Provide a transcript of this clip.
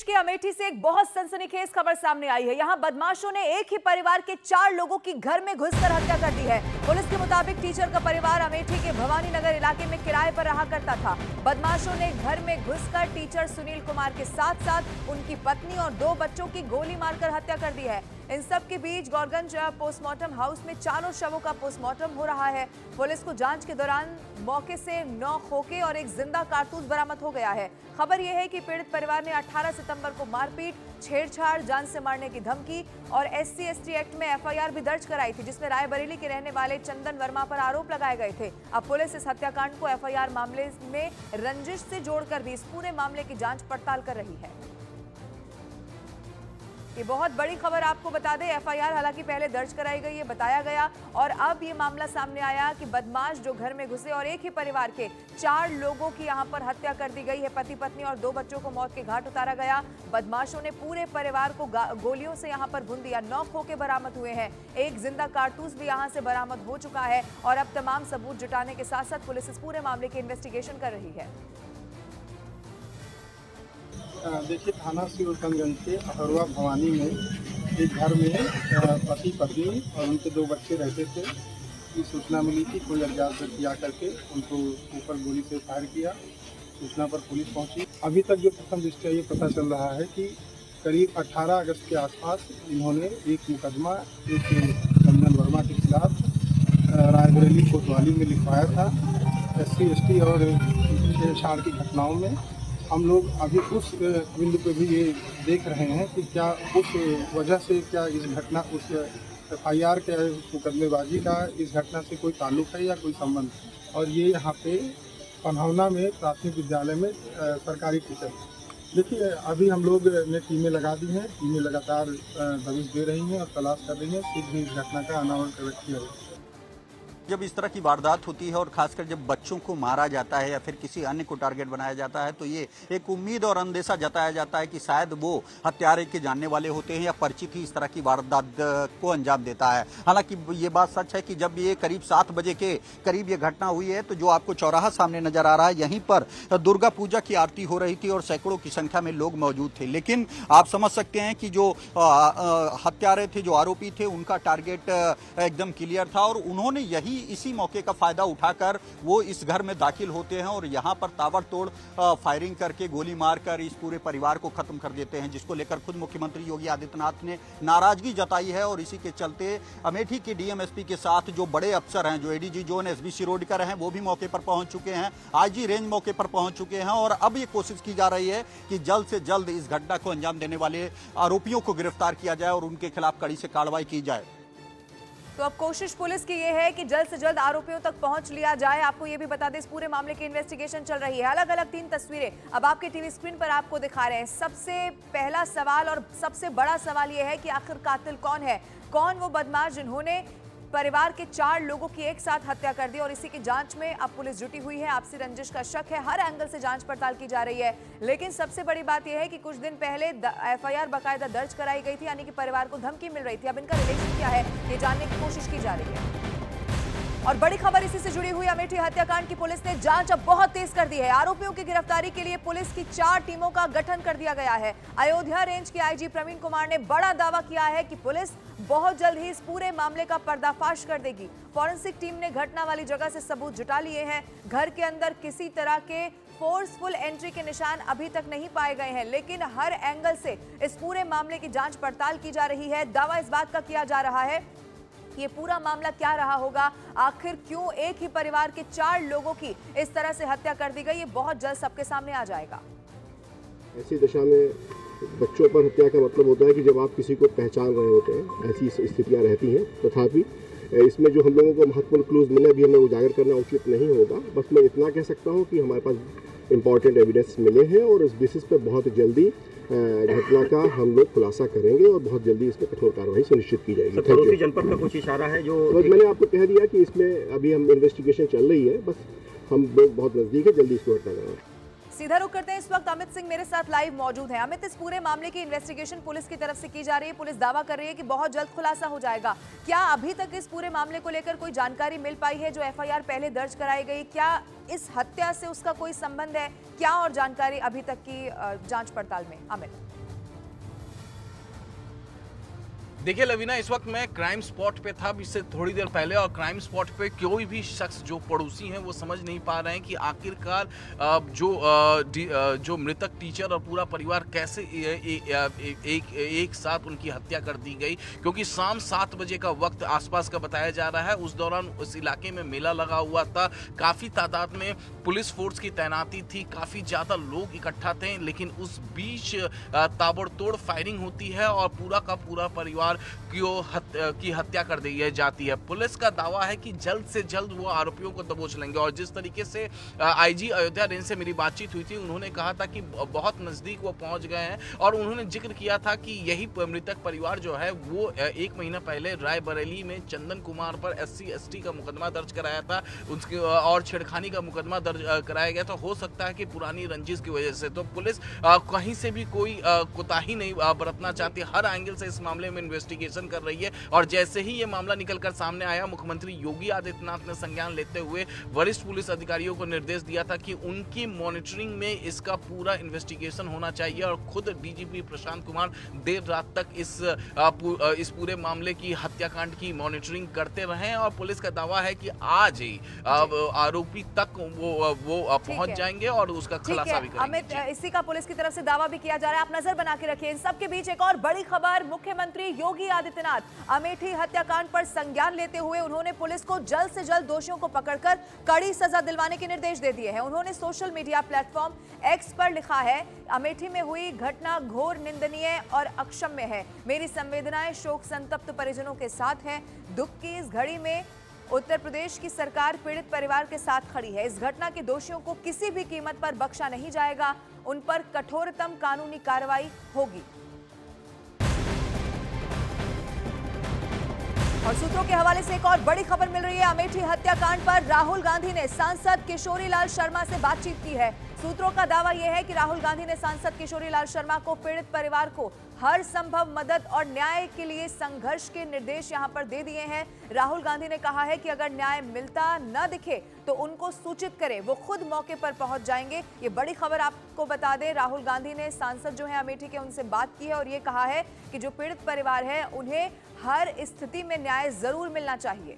की अमेठी से एक बहुत सनसनीखेज खबर सामने आई है। यहां बदमाशों ने एक ही परिवार के 4 लोगों की घर में घुसकर हत्या कर दी है। पुलिस के मुताबिक टीचर का परिवार अमेठी के भवानी नगर इलाके में किराए पर रहा करता था। बदमाशों ने घर में घुसकर टीचर सुनील कुमार के साथ साथ उनकी पत्नी और 2 बच्चों की गोली मारकर हत्या कर दी है। इन सब के बीच गौरगंज पोस्टमार्टम हाउस में 4 शवों का पोस्टमार्टम हो रहा है। पुलिस को जांच के दौरान मौके से 9 खोखे और एक जिंदा कारतूस बरामद हो गया है। खबर यह है कि पीड़ित परिवार ने 18 सितंबर को मारपीट, छेड़छाड़, जान से मारने की धमकी और SC/ST एक्ट में FIR भी दर्ज कराई थी, जिसमें रायबरेली के रहने वाले चंदन वर्मा पर आरोप लगाए गए थे। अब पुलिस इस हत्याकांड को FIR मामले में रंजिश से जोड़कर भी इस पूरे मामले की जांच पड़ताल कर रही है। ये बहुत बड़ी खबर आपको बता दें, FIR हालांकि पहले दर्ज कराई गई है बताया गया, और अब ये मामला सामने आया कि बदमाश जो घर में घुसे और एक ही परिवार के 4 लोगों की यहां पर हत्या कर दी गई है। पति पत्नी और 2 बच्चों को मौत के घाट उतारा गया। बदमाशों ने पूरे परिवार को गोलियों से यहां पर भून दिया। 9 खोखे बरामद हुए हैं, एक जिंदा कारतूस भी यहां से बरामद हो चुका है और अब तमाम सबूत जुटाने के साथ साथ पुलिस इस पूरे मामले की इन्वेस्टिगेशन कर रही है। देखिए, थाना सिवरगंज के अहरवा भवानी में एक घर में पति पत्नी और उनके 2 बच्चे रहते थे। की सूचना मिली थी, कोई अज्ञात व्यक्ति आकर के उनको ऊपर गोली से फायर किया। सूचना पर पुलिस पहुंची। अभी तक जो प्रथम दृष्टया ये पता चल रहा है कि करीब 18 अगस्त के आसपास इन्होंने एक मुकदमा एक चंदन वर्मा के खिलाफ रायबरेली कोतवाली में लिखवाया था। SC/ST और छेड़छाड़ की घटनाओं में हम लोग अभी उस बिंदु पे भी ये देख रहे हैं कि क्या उस वजह से क्या इस घटना उस FIR के मुकदमेबाजी का इस घटना से कोई ताल्लुक है या कोई संबंध। और ये यहाँ पे पन्हौना में प्राथमिक विद्यालय में सरकारी टीचर। देखिए, अभी हम लोग ने टीमें लगा दी हैं, टीमें लगातार दबिश दे रही हैं और तलाश कर रही हैं, शीघ्र ही इस घटना का अनावरण किया जाएगा। जब इस तरह की वारदात होती है और खासकर जब बच्चों को मारा जाता है या फिर किसी अन्य को टारगेट बनाया जाता है, तो ये एक उम्मीद और अंदेशा जताया जाता है कि शायद वो हत्यारे के जानने वाले होते हैं या परिचित ही इस तरह की वारदात को अंजाम देता है। हालांकि ये बात सच है कि जब ये करीब 7 बजे के करीब ये घटना हुई है, तो जो आपको चौराहा सामने नजर आ रहा है, यहीं पर दुर्गा पूजा की आरती हो रही थी और सैकड़ों की संख्या में लोग मौजूद थे। लेकिन आप समझ सकते हैं कि जो हत्यारे थे, जो आरोपी थे, उनका टारगेट एकदम क्लियर था और उन्होंने इसी मौके का फायदा उठाकर वो इस घर में दाखिल होते हैं और यहां पर ताबड़तोड़ फायरिंग करके, गोली मारकर इस पूरे परिवार को खत्म कर देते हैं, जिसको लेकर खुद मुख्यमंत्री योगी आदित्यनाथ ने नाराजगी जताई है। और इसी के चलते अमेठी के DM SP के साथ जो बड़े अफसर हैं, जो ADG जोन SB शिरोडकर हैं, वो भी मौके पर पहुंच चुके हैं। IG रेंज मौके पर पहुंच चुके हैं और अब ये कोशिश की जा रही है कि जल्द से जल्द इस घटना को अंजाम देने वाले आरोपियों को गिरफ्तार किया जाए और उनके खिलाफ कड़ी से कार्रवाई की जाए। तो अब कोशिश पुलिस की ये है कि जल्द से जल्द आरोपियों तक पहुंच लिया जाए। आपको ये भी बता दें, इस पूरे मामले की इन्वेस्टिगेशन चल रही है। अलग अलग 3 तस्वीरें अब आपके टीवी स्क्रीन पर आपको दिखा रहे हैं। सबसे पहला सवाल और सबसे बड़ा सवाल ये है कि आखिर कातिल कौन है, कौन वो बदमाश जिन्होंने परिवार के 4 लोगों की एक साथ हत्या कर दी। और इसी की जांच में अब पुलिस जुटी हुई है। आपसी रंजिश का शक है, हर एंगल से जांच पड़ताल की जा रही है। लेकिन सबसे बड़ी बात यह है कि कुछ दिन पहले FIR बाकायदा दर्ज कराई गई थी, यानी कि परिवार को धमकी मिल रही थी। अब इनका रिलेशन क्या है, ये जानने की कोशिश की जा रही है। और बड़ी खबर इसी से जुड़ी हुई, अमेठी हत्याकांड की पुलिस ने जांच अब बहुत तेज कर दी है। आरोपियों की गिरफ्तारी के लिए पुलिस की 4 टीमों का गठन कर दिया गया है। अयोध्या रेंज के IG प्रवीण कुमार ने बड़ा दावा किया है कि पुलिस बहुत जल्द ही इस पूरे मामले का पर्दाफाश कर देगी। फॉरेंसिक टीम ने घटना वाली जगह से सबूत जुटा लिए हैं। घर के अंदर किसी तरह के फोर्सफुल एंट्री के निशान अभी तक नहीं पाए गए हैं, लेकिन हर एंगल से इस पूरे मामले की जांच पड़ताल की जा रही है। दावा इस बात का किया जा रहा है ये पूरा मामला क्या रहा होगा, आखिर क्यों एक ही परिवार के 4 लोगों की इस तरह से हत्या कर दी गई, ये बहुत जल्द सबके सामने आ जाएगा। ऐसी दशा में बच्चों पर हत्या का मतलब होता है कि जब आप किसी को पहचान रहे होते हैं, ऐसी स्थितियां रहती हैं। तथापि इसमें जो हम लोगों को महत्वपूर्ण क्लूज मिले, अभी हमें उजागर करना उचित नहीं होगा। बस मैं इतना कह सकता हूँ कि हमारे पास इम्पॉर्टेंट एविडेंस मिले हैं और इस बेसिस पर बहुत जल्दी घटना का हम लोग खुलासा करेंगे और बहुत जल्दी इस पर कठोर कार्रवाई सुनिश्चित की जाएगी। पड़ोसी जनपद का कुछ इशारा है जो मैंने आपको कह दिया कि इसमें अभी हम इन्वेस्टिगेशन चल रही है, बस हम लोग बहुत नजदीक है, जल्दी इसको हटा देंगे। सीधा रुख करते हैं। इस वक्त अमित सिंह मेरे साथ लाइव मौजूद हैं। अमित, इस पूरे मामले की इन्वेस्टिगेशन पुलिस की तरफ से की जा रही है। पुलिस दावा कर रही है कि बहुत जल्द खुलासा हो जाएगा। क्या अभी तक इस पूरे मामले को लेकर कोई जानकारी मिल पाई है? जो एफआईआर पहले दर्ज कराई गई, क्या इस हत्या से उसका कोई संबंध है? क्या और जानकारी अभी तक की जांच पड़ताल में? अमित, देखिए लवीना, इस वक्त मैं क्राइम स्पॉट पे था इससे थोड़ी देर पहले, और क्राइम स्पॉट पे कोई भी शख्स जो पड़ोसी हैं वो समझ नहीं पा रहे हैं कि आखिरकार जो मृतक टीचर और पूरा परिवार कैसे एक साथ उनकी हत्या कर दी गई, क्योंकि शाम 7 बजे का वक्त आसपास का बताया जा रहा है। उस दौरान उस इलाके में मेला लगा हुआ था, काफ़ी तादाद में पुलिस फोर्स की तैनाती थी, काफ़ी ज़्यादा लोग इकट्ठा थे, लेकिन उस बीच ताबड़तोड़ फायरिंग होती है और पूरा का पूरा परिवार की हत्या कर दी जाती है। पुलिस का दावा है कि जल्द से जल्द वो आरोपियों को दबोच लेंगे, और जिस तरीके से आईजी अयोध्या रेंज से मेरी बातचीत हुई थी, उन्होंने कहा था कि बहुत नज़दीक वो पहुंच गए हैं, और उन्होंने जिक्र किया था कि यही मृतक परिवार जो है वो 1 महीना पहले रायबरेली में चंदन कुमार पर SC/ST का मुकदमा दर्ज कराया था, उसके और छेड़खानी का मुकदमा दर्ज कराया गया। तो हो सकता है कि पुरानी रंजिश की वजह से तो पुलिस कहीं से भी कोई कोताही नहीं बरतना चाहती, हर एंगल से इस मामले में इन्वेस्टिगेशन कर रही है। और जैसे ही ये मामला निकलकर सामने आया, मुख्यमंत्री योगी आदित्यनाथ ने संज्ञान लेते हुए वरिष्ठ पुलिस अधिकारियों को निर्देश दिया था कि उनकी मॉनिटरिंग में इसका पूरा इन्वेस्टिगेशन होना चाहिए, और खुद डीजीपी प्रशांत कुमार देर रात तक इस पूरे मामले की हत्याकांड की मॉनिटरिंग करते रहे। और पुलिस का दावा है कि आज ही आरोपी तक वो पहुंच जाएंगे और उसका खुलासा भी करेंगे। अमित, इसी का पुलिस की तरफ से दावा भी किया जा रहा है, आप नजर बना के रखिए। इन सबके बीच एक और बड़ी खबर, मुख्यमंत्री योगी आदित्यनाथ अमेठी हत्याकांड पर संज्ञान लेते हुए उन्होंने पुलिस को जल्द से जल्द दोषियों को पकड़कर कड़ी सजा दिलवाने के निर्देश दे दिए हैं। उन्होंने सोशल मीडिया प्लेटफॉर्म एक्स पर लिखा है, अमेठी में हुई घटना घोर निंदनीय और अक्षम्य है। मेरी संवेदनाएं शोक संतप्त परिजनों के साथ हैं। दुख की इस घड़ी में उत्तर प्रदेश की सरकार पीड़ित परिवार के साथ खड़ी है। इस घटना के दोषियों को किसी भी कीमत पर बख्शा नहीं जाएगा, उन पर कठोरतम कानूनी कार्रवाई होगी। और सूत्रों के हवाले से एक और बड़ी खबर मिल रही है। अमेठी हत्याकांड पर राहुल गांधी ने सांसद किशोरी लाल शर्मा से बातचीत की है। सूत्रों का दावा यह है कि राहुल गांधी ने सांसद किशोरी लाल शर्मा को पीड़ित परिवार को हर संभव मदद और न्याय के लिए संघर्ष के निर्देश यहां पर दे दिए हैं। राहुल गांधी ने कहा है कि अगर न्याय मिलता न दिखे तो उनको सूचित करें, वो खुद मौके पर पहुंच जाएंगे। ये बड़ी खबर आपको बता दें, राहुल गांधी ने सांसद जो है अमेठी के, उनसे बात की है और ये कहा है कि जो पीड़ित परिवार है उन्हें हर स्थिति में न्याय जरूर मिलना चाहिए।